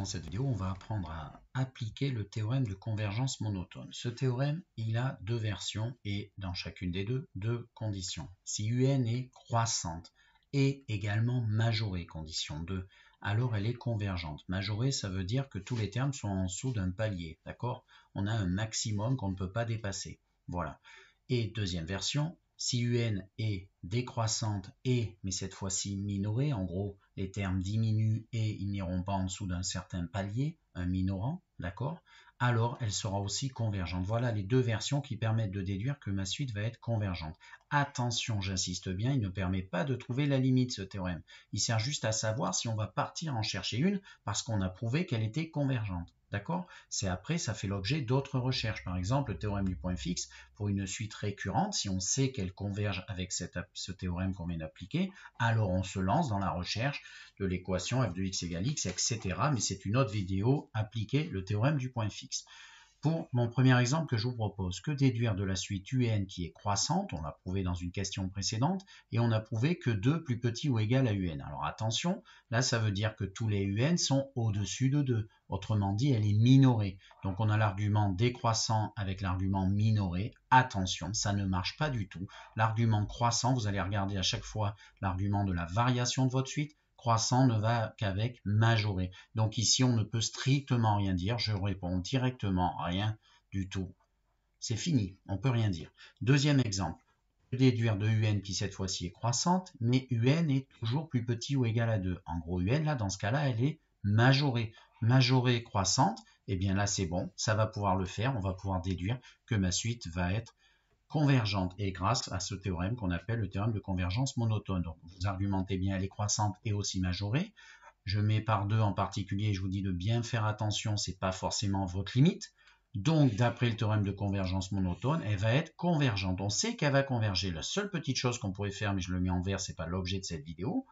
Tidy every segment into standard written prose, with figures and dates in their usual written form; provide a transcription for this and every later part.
dans cette vidéo, on va apprendre à appliquer le théorème de convergence monotone. Ce théorème, il a deux versions et dans chacune des deux conditions. Si UN est croissante et également majorée, condition 2, alors elle est convergente. Majorée, ça veut dire que tous les termes sont en dessous d'un palier, d'accord? On a un maximum qu'on ne peut pas dépasser. Voilà. Et deuxième version, si UN est décroissante et, mais cette fois-ci minorée, en gros, les termes diminuent et ils n'iront pas en dessous d'un certain palier, un minorant, d'accord? Alors elle sera aussi convergente. Voilà les deux versions qui permettent de déduire que ma suite va être convergente. Attention, j'insiste bien, il ne permet pas de trouver la limite, ce théorème. Il sert juste à savoir si on va partir en chercher une parce qu'on a prouvé qu'elle était convergente. D'accord? C'est après, ça fait l'objet d'autres recherches. Par exemple, le théorème du point fixe, pour une suite récurrente, si on sait qu'elle converge avec ce théorème qu'on vient d'appliquer, alors on se lance dans la recherche de l'équation f de x égale x, etc. Mais c'est une autre vidéo, appliquer le théorème du point fixe. Pour mon premier exemple que je vous propose, que déduire de la suite UN qui est croissante, on l'a prouvé dans une question précédente, et on a prouvé que 2 plus petit ou égal à UN. Alors attention, là ça veut dire que tous les UN sont au-dessus de 2. Autrement dit, elle est minorée. Donc on a l'argument décroissant avec l'argument minoré. Attention, ça ne marche pas du tout. L'argument croissant, vous allez regarder à chaque fois l'argument de la variation de votre suite. Croissant ne va qu'avec majoré. Donc ici, on ne peut strictement rien dire. Je réponds directement rien du tout. C'est fini, on ne peut rien dire. Deuxième exemple, déduire de UN qui cette fois-ci est croissante, mais UN est toujours plus petit ou égal à 2. En gros, UN, là, dans ce cas-là, elle est majorée. Majorée croissante, et bien là, c'est bon, ça va pouvoir le faire. On va pouvoir déduire que ma suite va être convergente et grâce à ce théorème qu'on appelle le théorème de convergence monotone. Donc vous argumentez bien, elle est croissante et aussi majorée. Je mets par 2 en particulier, je vous dis de bien faire attention, c'est pas forcément votre limite. Donc d'après le théorème de convergence monotone, elle va être convergente. On sait qu'elle va converger. La seule petite chose qu'on pourrait faire, mais je le mets en vert, c'est pas l'objet de cette vidéo.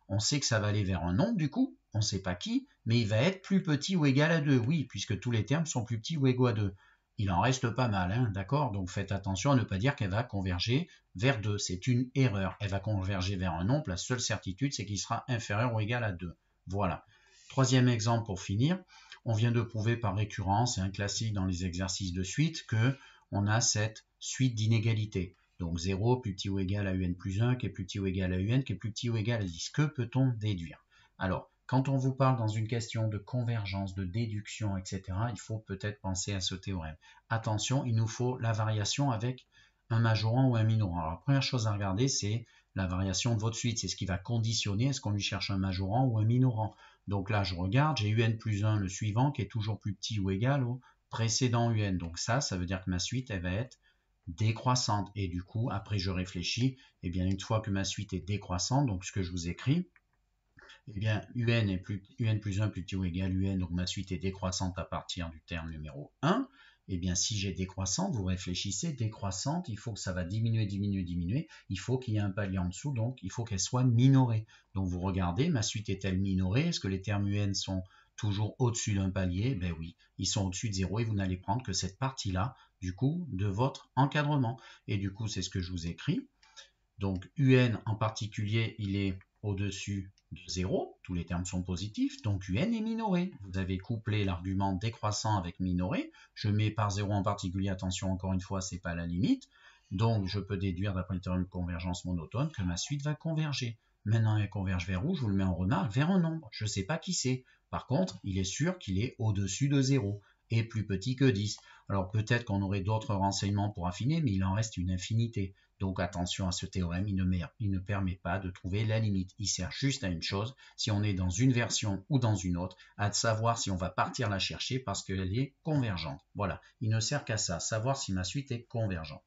On sait que ça va aller vers un nombre du coup, on ne sait pas qui, mais il va être plus petit ou égal à 2. Oui, puisque tous les termes sont plus petits ou égaux à 2. Il en reste pas mal, hein, d'accord? Donc faites attention à ne pas dire qu'elle va converger vers 2. C'est une erreur. Elle va converger vers un nombre. La seule certitude, c'est qu'il sera inférieur ou égal à 2. Voilà. Troisième exemple pour finir. On vient de prouver par récurrence, c'est un classique dans les exercices de suite, que on a cette suite d'inégalités. Donc 0 plus petit ou égal à UN plus 1, qui est plus petit ou égal à UN, qui est plus petit ou égal à 10. Que peut-on déduire? Alors, quand on vous parle dans une question de convergence, de déduction, etc., il faut peut-être penser à ce théorème. Attention, il nous faut la variation avec un majorant ou un minorant. Alors, la première chose à regarder, c'est la variation de votre suite. C'est ce qui va conditionner, est-ce qu'on lui cherche un majorant ou un minorant. Donc là, je regarde, j'ai UN plus 1, le suivant, qui est toujours plus petit ou égal au précédent UN. Donc ça veut dire que ma suite, elle va être décroissante. Et du coup, après, je réfléchis, et bien une fois que ma suite est décroissante, donc ce que je vous écris, eh bien, UN plus 1 plus petit ou égal UN, donc ma suite est décroissante à partir du terme numéro 1. Eh bien, si j'ai décroissante, vous réfléchissez, décroissante, il faut que ça va diminuer, diminuer, diminuer. Il faut qu'il y ait un palier en dessous, donc il faut qu'elle soit minorée. Donc vous regardez, ma suite est-elle minorée? Est-ce que les termes UN sont toujours au-dessus d'un palier? Ben oui, ils sont au-dessus de 0 et vous n'allez prendre que cette partie-là, du coup, de votre encadrement. Et du coup, c'est ce que je vous écris. Donc UN en particulier, il est au-dessus de 0, tous les termes sont positifs, donc UN est minoré. Vous avez couplé l'argument décroissant avec minoré, je mets par 0 en particulier, attention encore une fois, c'est pas la limite, donc je peux déduire d'après le théorème de convergence monotone que ma suite va converger. Maintenant elle converge vers où? Je vous le mets en remarque, vers un nombre, je ne sais pas qui c'est. Par contre, il est sûr qu'il est au-dessus de 0 et plus petit que 10. Alors peut-être qu'on aurait d'autres renseignements pour affiner, mais il en reste une infinité. Donc attention à ce théorème, il ne permet pas de trouver la limite. Il sert juste à une chose, si on est dans une version ou dans une autre, à savoir si on va partir la chercher parce qu'elle est convergente. Voilà, il ne sert qu'à ça, savoir si ma suite est convergente.